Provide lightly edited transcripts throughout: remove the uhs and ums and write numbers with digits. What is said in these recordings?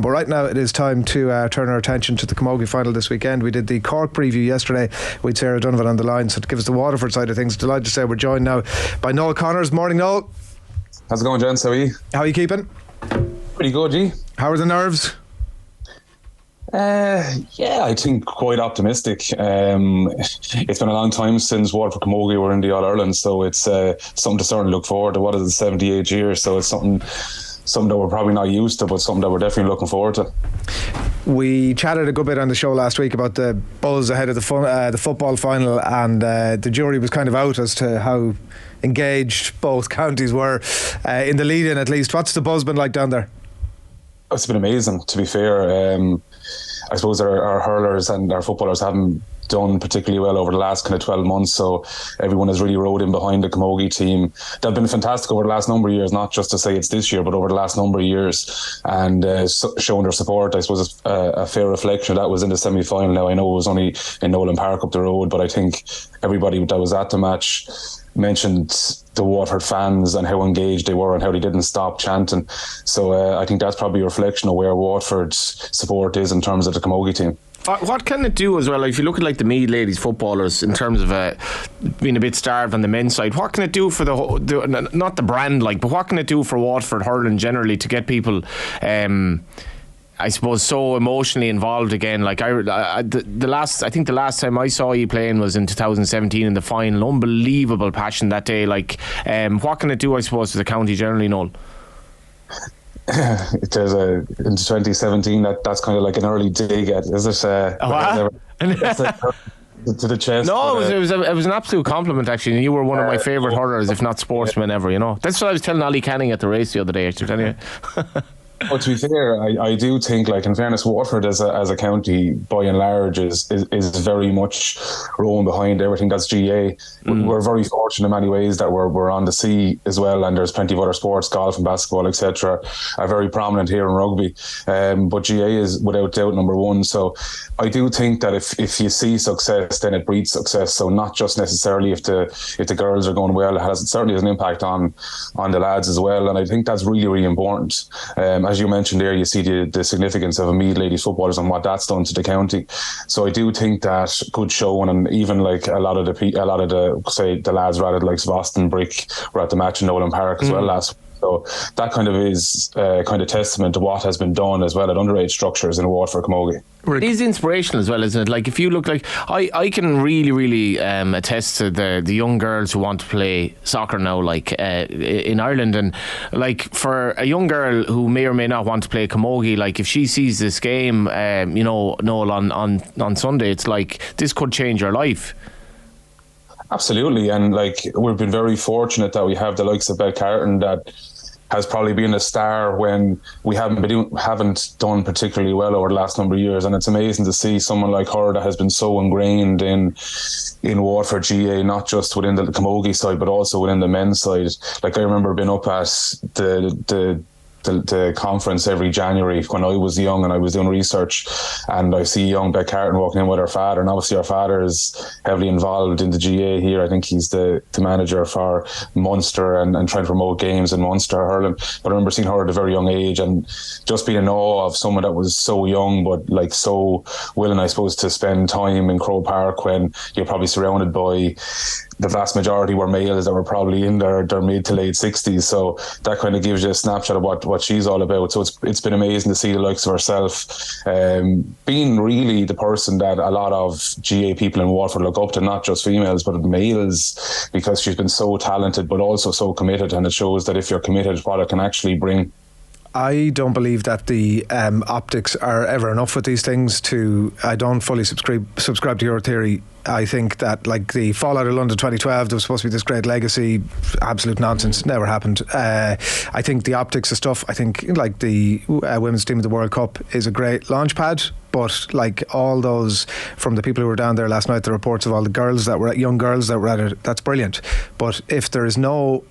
But right now it is time to turn our attention to the Camogie final this weekend. We did the Cork preview yesterday with Sarah Donovan on the line, so to give us the Waterford side of things, delighted to say we're joined now by Noel Connors. Morning, Noel. How's it going, gents? How are you? How are you keeping? Pretty good, G. How are the nerves? Yeah, I think quite optimistic. It's been a long time since Waterford Camogie were in the All-Ireland, so it's something to certainly look forward to. What is it, 78 years? So it's something that we're probably not used to, but something that we're definitely looking forward to. We chatted a good bit on the show last week about the buzz ahead of the football final, and the jury was kind of out as to how engaged both counties were in the lead-in, at least. What's the buzz been like down there? It's been amazing, to be fair. I suppose our hurlers and our footballers haven't done particularly well over the last kind of 12 months, so everyone has really rode in behind the Camogie team. They've been fantastic over the last number of years, not just to say it's this year, but over the last number of years, and showing their support. I suppose a fair reflection of that was in the semi-final. Now I know it was only in Nolan Park up the road, but I think everybody that was at the match mentioned the Waterford fans and how engaged they were and how they didn't stop chanting. So I think that's probably a reflection of where Waterford's support is in terms of the Camogie team. What can it do as well? If you look at like the Meath ladies footballers in terms of being a bit starved on the men's side, what can it do for not the brand, but what can it do for Waterford hurling generally to get people I suppose so emotionally involved again? I think the last time I saw you playing was in 2017 in the final. Unbelievable passion that day. What can it do, I suppose, to the county generally, Noel? There's in 2017 that's kind of like an early dig at, is it? To the chest. No, it was an absolute compliment actually. You were one of my favourite hurlers, if not sportsmen ever. You know, that's what I was telling Ollie Canning at the race the other day. Actually, Well, to be fair, I do think, in fairness, Waterford as a county, by and large, is very much rowing behind everything that's GA. We're very fortunate in many ways that we're on the sea as well, and there's plenty of other sports, golf and basketball, etc., are very prominent here in rugby. But GA is without doubt number one. So I do think that if you see success, then it breeds success. So not just necessarily if the girls are going well, it certainly has an impact on the lads as well. And I think that's really, really important. As you mentioned there, you see the significance of a Meath ladies footballers and what that's done to the county. So I do think that good showing, and even a lot of the lads rather like Boston Brick were at the match in Nolan Park as well last week. So that kind of is kind of testament to what has been done as well at underage structures in Waterford Camogie. It is inspirational as well, isn't it? If you look I can really, really attest to the young girls who want to play soccer now, in Ireland, and for a young girl who may or may not want to play Camogie, if she sees this game, Noel, on Sunday, it's this could change her life. Absolutely, and we've been very fortunate that we have the likes of Beth Carton that has probably been a star when we haven't done particularly well over the last number of years, and it's amazing to see someone like her that has been so ingrained in Waterford GA, not just within the Camogie side but also within the men's side. I remember being up at the conference every January when I was young and I was doing research, and I see young Beck Carton walking in with her father, and obviously her father is heavily involved in the GA here. I think he's the manager for Munster and trying to promote games in Munster hurling. But I remember seeing her at a very young age and just being in awe of someone that was so young but so willing, I suppose, to spend time in Croke Park when you're probably surrounded by the vast majority were males that were probably in their mid to late 60s. So that kind of gives you a snapshot of what she's all about. So it's been amazing to see the likes of herself being really the person that a lot of GA people in Waterford look up to, not just females but males, because she's been so talented but also so committed, and it shows that if you're committed, what it can actually bring. I don't believe that the optics are ever enough with these things. I don't fully subscribe to your theory. I think that the fallout of London 2012, there was supposed to be this great legacy. Absolute nonsense. Never happened. I think the optics of stuff, I think the women's team of the World Cup is a great launch pad, but all those from the people who were down there last night, the reports of all the young girls that were at it, that's brilliant. But if there is no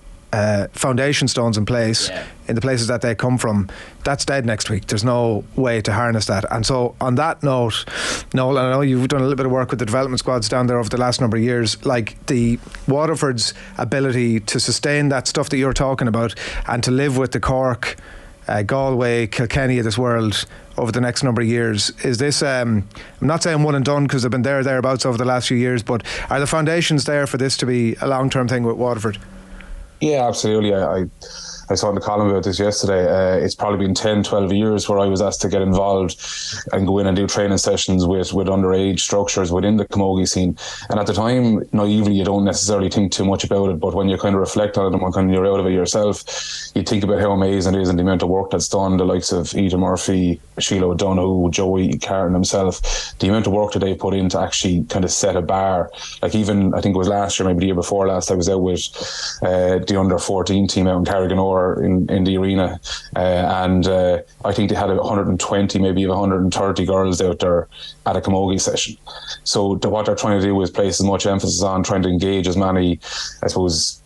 foundation stones in place in the places that they come from, that's dead next week. There's no way to harness that. And so on that note, Noel, and I know you've done a little bit of work with the development squads down there over the last number of years, the Waterford's ability to sustain that stuff that you're talking about and to live with the Cork Galway, Kilkenny of this world over the next number of years. Is this, I'm not saying one and done because they've been thereabouts over the last few years, but are the foundations there for this to be a long-term thing with Waterford? Yeah, absolutely. I saw in the column about this yesterday. It's probably been 10, 12 years where I was asked to get involved and go in and do training sessions with underage structures within the Camogie scene. And at the time, naively, you don't necessarily think too much about it, but when you kind of reflect on it and when you're out of it yourself, you think about how amazing it is and the amount of work that's done. The likes of Eda Murphy, Sheila O'Donoghue, Joey Carton himself, the amount of work that they put in to actually kind of set a bar. Like even, I think it was last year, maybe the year before last, I was out with the under 14 team out in Carriganore in the arena, and I think they had 120, maybe 130 girls out there at a Camogie session. So what they're trying to do is place as much emphasis on trying to engage as many, I suppose,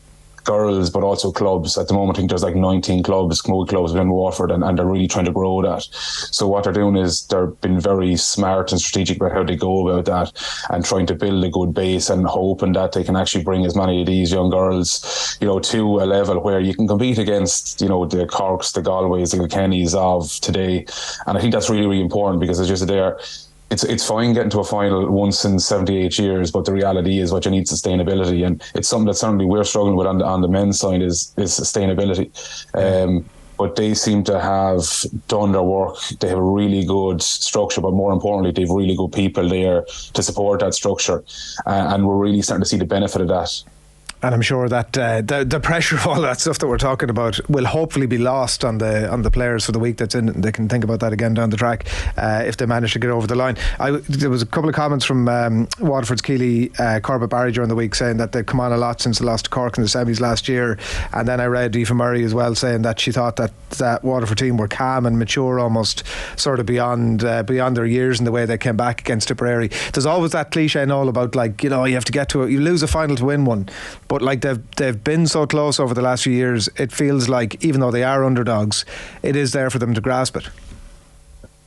girls, but also clubs. At the moment, I think there's like 19 clubs, Camogie clubs within Waterford, and they're really trying to grow that. So what they're doing is they're been very smart and strategic about how they go about that, and trying to build a good base and hoping that they can actually bring as many of these young girls, to a level where you can compete against, the Corks, the Galways, the Kilkennys of today. And I think that's really, really important, because it's just there. It's fine getting to a final once in 78 years, but the reality is what you need sustainability, and it's something that certainly we're struggling with on the men's side is sustainability. But they seem to have done their work. They have a really good structure, but more importantly, they have really good people there to support that structure, and we're really starting to see the benefit of that. And I'm sure that the pressure of all that stuff that we're talking about will hopefully be lost on the players for the week that's in. They can think about that again down the track if they manage to get over the line. There was a couple of comments from Waterford's Keely Corbett Barry during the week saying that they've come on a lot since they lost to Cork in the semis last year. And then I read Aoife Murray as well saying that she thought that Waterford team were calm and mature, almost sort of beyond their years in the way they came back against Tipperary. There's always that cliche and all about, like, you have to get to it. You lose a final to win one. But like they've been so close over the last few years, it feels like even though they are underdogs, it is there for them to grasp it.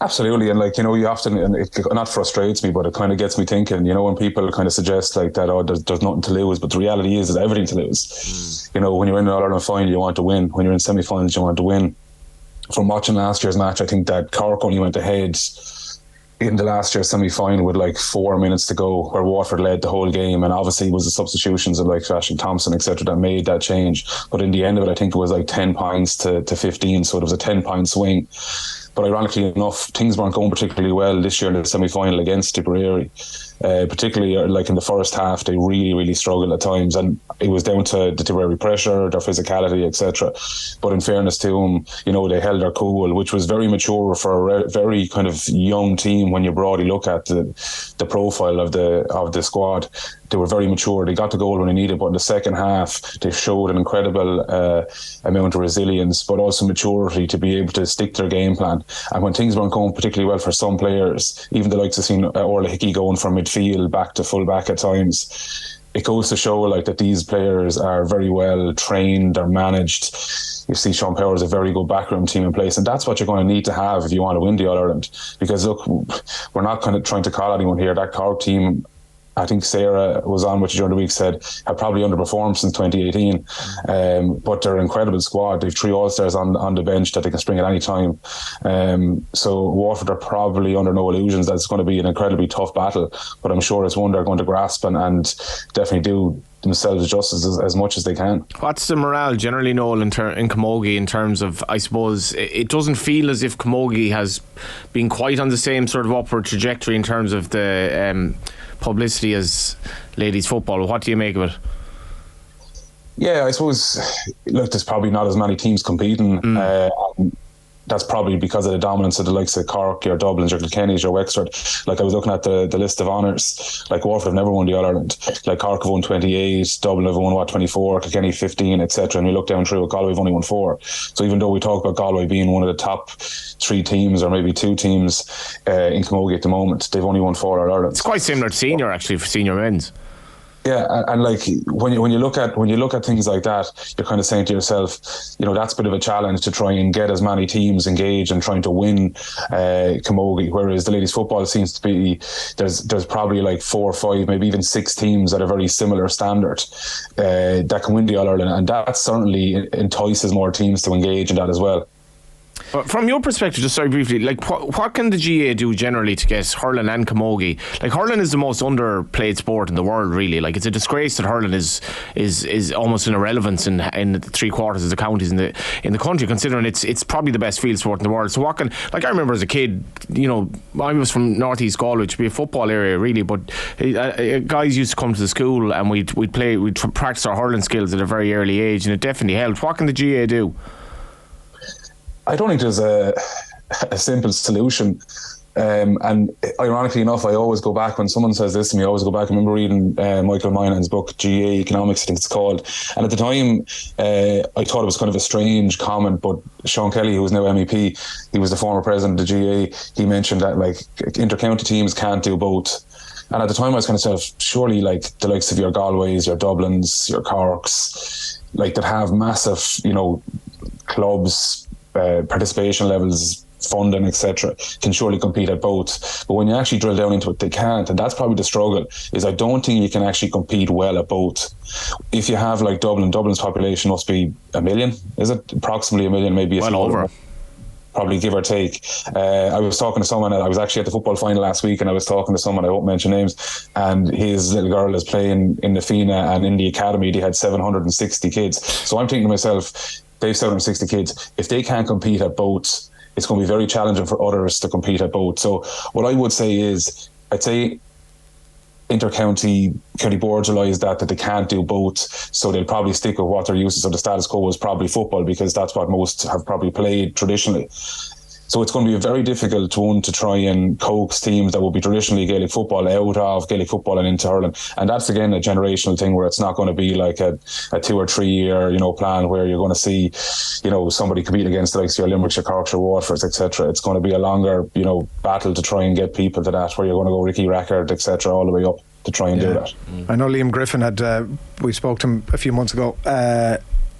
Absolutely, and you often, and it not frustrates me, but it kind of gets me thinking. When people kind of suggest like that, there's nothing to lose, but the reality is there's everything to lose. When you're in an All-Ireland final, you want to win. When you're in semi-finals, you want to win. From watching last year's match, I think that Cork only went ahead in the last year's semi-final with like 4 minutes to go, where Waterford led the whole game, and obviously it was the substitutions of like Ashley Thompson, etc., that made that change. But in the end of it, I think it was like 10 points to 15, so it was a 10-point swing. But ironically enough, things weren't going particularly well this year in the semi-final against Tipperary. Particularly like in the first half, they really, really struggled at times, and it was down to the Tipperary pressure, their physicality, etc. But in fairness to them, they held their cool, which was very mature for a very kind of young team. When you broadly look at the profile of the squad, they were very mature. They got the goal when they needed, but in the second half, they showed an incredible amount of resilience, but also maturity to be able to stick to their game plan. And when things weren't going particularly well for some players, even the likes of seen Orla Hickey going from midfield back to full back at times, it goes to show like that these players are very well trained, they're managed. You see Sean Powers, a very good backroom team in place, and that's what you're going to need to have if you want to win the All-Ireland. Because look, we're not kind of trying to call anyone here. That Cork team, I think Sarah was on with you during the week, said have probably underperformed since 2018, but they're an incredible squad. They've 3 All-Stars on the bench that they can spring at any time. So Waterford are probably under no illusions that it's going to be an incredibly tough battle, but I'm sure it's one they're going to grasp and definitely do themselves justice as much as they can. What's the morale generally, Noel, in Camogie, in terms of, I suppose, it doesn't feel as if Camogie has been quite on the same sort of upward trajectory in terms of the publicity as ladies football. What do you make of it? Yeah, I suppose, look, there's probably not as many teams competing. That's probably because of the dominance of the likes of Cork, your Dublins, your Kilkennys, your Wexford. Like I was looking at the list of honours, like Waterford have never won the All-Ireland. Like Cork have won 28, Dublin have won 24, Kilkenny 15, etc. And you look down through it, Galway have only won 4. So even though we talk about Galway being one of the top 3 teams or maybe 2 teams in Camogie at the moment, they've only won 4 All-Irelands. It's quite similar to senior, actually, for senior men's. Yeah, and like when you look at things like that, you're kind of saying to yourself, that's a bit of a challenge to try and get as many teams engaged and trying to win Camogie. Whereas the ladies' football seems to be there's probably like 4 or 5, maybe even 6 teams at a very similar standard that can win the All-Ireland, and that certainly entices more teams to engage in that as well. But from your perspective, just very briefly, like what can the GA do generally to get hurling and camogie? Like hurling is the most underplayed sport in the world, really. Like it's a disgrace that hurling is almost an irrelevance in the 3/4 of the counties in the country, considering it's probably the best field sport in the world. So what can, like I remember as a kid, you know, I was from North East Galway, which would be a football area really, but guys used to come to the school and we'd practice our hurling skills at a very early age, and it definitely helped. What can the GA do? I don't think there's a simple solution. And ironically enough, I always go back when someone says this to me. I always go back. I remember reading Michael Moynihan's book, GA Economics, I think it's called. And at the time, I thought it was kind of a strange comment. But Sean Kelly, who is now MEP, he was the former president of the GA. He mentioned that like inter-county teams can't do both. And at the time, I was kind of saying, surely like the likes of your Galways, your Dublins, your Corks, like that have massive, you know, clubs, participation levels, funding, etc., can surely compete at both. But when you actually drill down into it, they can't, and that's probably the struggle. Is I don't think you can actually compete well at both. If you have like Dublin's population must be 1 million, is it approximately 1 million? Maybe well over. Probably give or take. I was talking to someone, I was actually at the football final last week, and I was talking to someone, I won't mention names, and his little girl is playing in the FINA, and in the academy they had 760 kids. So I'm thinking to myself, they've 760 kids. If they can't compete at both, it's going to be very challenging for others to compete at both. So what I would say is, I'd say county boards realise that they can't do both, so they'll probably stick with what they're used to. So the status quo is probably football, because that's what most have probably played traditionally. So it's going to be a very difficult one to try and coax teams that will be traditionally Gaelic football out of Gaelic football and into hurling. And that's again a generational thing, where it's not going to be like a 2 or 3 year, you know, plan where you're going to see, you know, somebody compete against like your Limerick, your Cork, your Waterfords, etc. It's going to be a longer, you know, battle to try and get people to that, where you're going to go Ricky Rackard, etc., all the way up to try and do that. I know Liam Griffin had, we spoke to him a few months ago,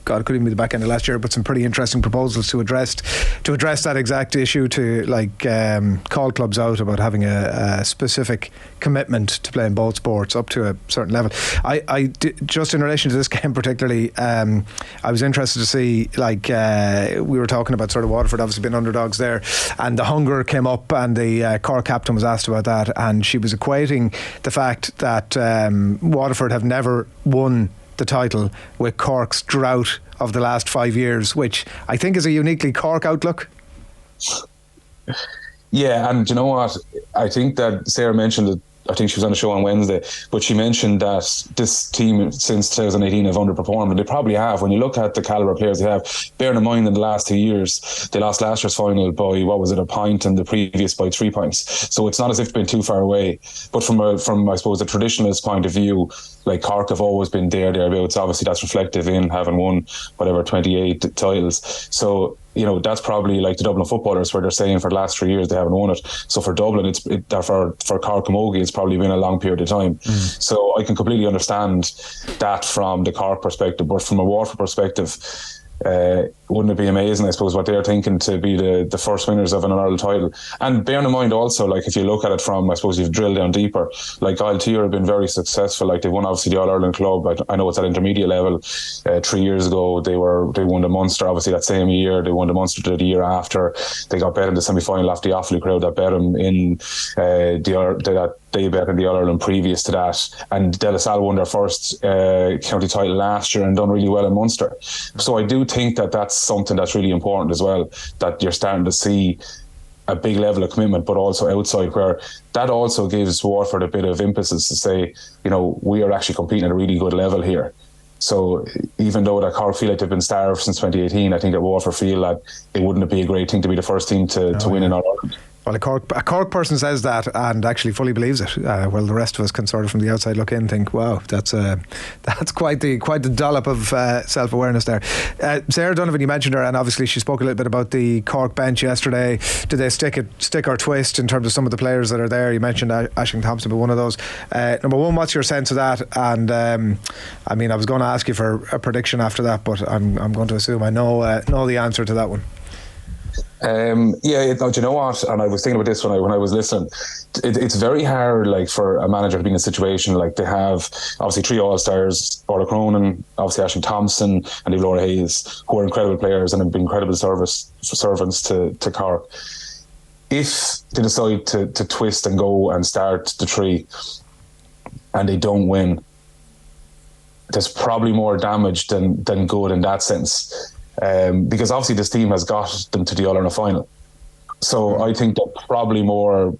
God, it could even be the back end of last year, but some pretty interesting proposals to address that exact issue, to like call clubs out about having a specific commitment to playing both sports up to a certain level. Just in relation to this game particularly, I was interested to see, like we were talking about sort of Waterford obviously being underdogs there, and the hunger came up, and the Cork captain was asked about that, and she was equating the fact that Waterford have never won the title with Cork's drought of the last 5 years, which I think is a uniquely Cork outlook. Yeah, and you know what? I think that Sarah mentioned it. I think she was on the show on Wednesday, but she mentioned that this team since 2018 have underperformed, and they probably have. When you look at the calibre of players they have, bearing in mind in the last 2 years, they lost last year's final by, what was it, a point, and the previous by 3 points. So it's not as if they've been too far away. But from I suppose, the traditionalist point of view, like Cork have always been thereabouts. Obviously, that's reflective in having won, 28 titles. So, you know, that's probably like the Dublin footballers, where they're saying for the last 3 years they haven't won it. So for Dublin, for Cork Camogie, it's probably been a long period of time. So I can completely understand that from the Cork perspective, but from a Waterford perspective, wouldn't it be amazing, I suppose, what they're thinking to be the first winners of an All-Ireland title? And bearing in mind also, like if you look at it from, I suppose, you've drilled down deeper, like Tier have been very successful. Like they've won obviously the All-Ireland club. I know it's at intermediate level. 3 years ago they won the Munster obviously that same year. They won the Munster the year after. They got bet in the semi-final after the Offaly crowd that bet them in they bet in the All-Ireland previous to that, and De La Salle won their first county title last year and done really well in Munster. So I do think that that's something that's really important as well, that you're starting to see a big level of commitment, but also outside, where that also gives Waterford a bit of impetus to say, you know, we are actually competing at a really good level here. So even though that Cork feel like they've been starved since 2018, I think that Waterford feel that it wouldn't be a great thing to be the first team to win in All-Ireland. Well, a Cork person says that and actually fully believes it. Well, the rest of us can sort of from the outside look in and think, wow, that's quite the dollop of self-awareness there. Sarah Donovan, you mentioned her, and obviously she spoke a little bit about the Cork bench yesterday. Did they stick or twist in terms of some of the players that are there? You mentioned Aisling Thompson, but one of those. Number one, what's your sense of that? And I mean, I was going to ask you for a prediction after that, but I'm going to assume I know the answer to that one. Yeah, do you know what? And I was thinking about this when I was listening. It's very hard, like, for a manager to be in a situation like they have. Obviously, 3 All-Stars: Orla Cronin, obviously Ashling Thompson, and Laura Hayes, who are incredible players and have been incredible servants to Cork. If they decide to twist and go and start the 3, and they don't win, there's probably more damage than good in that sense. Because obviously this team has got them to the All-Ireland final. So I think they're probably more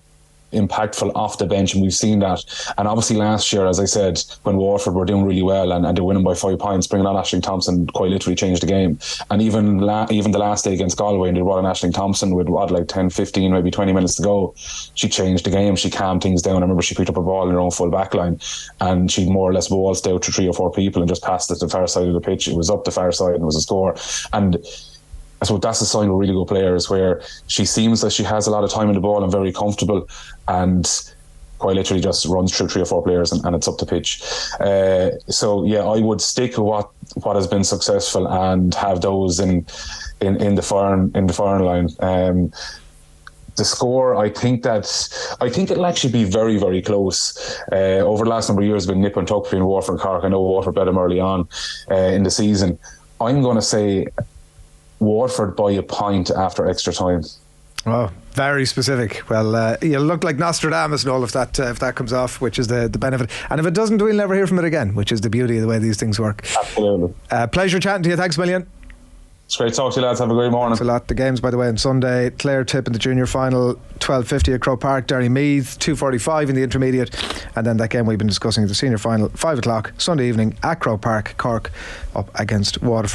impactful off the bench, and we've seen that. And obviously last year, as I said, when Waterford were doing really well and they're winning by 5 points, bringing on Ashling Thompson quite literally changed the game. And even the last day against Galway, and they brought on Ashling Thompson with like 10, 15, maybe 20 minutes to go, she changed the game. She calmed things down. I remember she picked up a ball in her own full back line, and she more or less waltzed out to 3 or 4 people and just passed it to the far side of the pitch. It was up the far side and it was a score. And I suppose that's a sign of really good players, where she seems that she has a lot of time in the ball and very comfortable, and quite literally just runs through 3 or 4 players and it's up the pitch. So yeah, I would stick with what has been successful and have those in the foreign line. The score, I think it'll actually be very, very close. Over the last number of years, it's been nip and tuck between Waterford and Cork. I know Waterford beat them early on in the season. I'm going to say Waterford by a point after extra time. Oh, very specific. Well, you'll look like Nostradamus and all if that comes off, which is the benefit. And if it doesn't, we'll never hear from it again, which is the beauty of the way these things work. Absolutely. Pleasure chatting to you. Thanks a million. It's great to talk to you, lads. Have a great morning. Thanks a lot. The games, by the way, on Sunday: Clare Tip in the junior final, 12:50 at Croke Park. Derry Meath, 2:45 in the intermediate, and then that game we've been discussing, the senior final, 5 o'clock Sunday evening at Croke Park. Cork up against Waterford.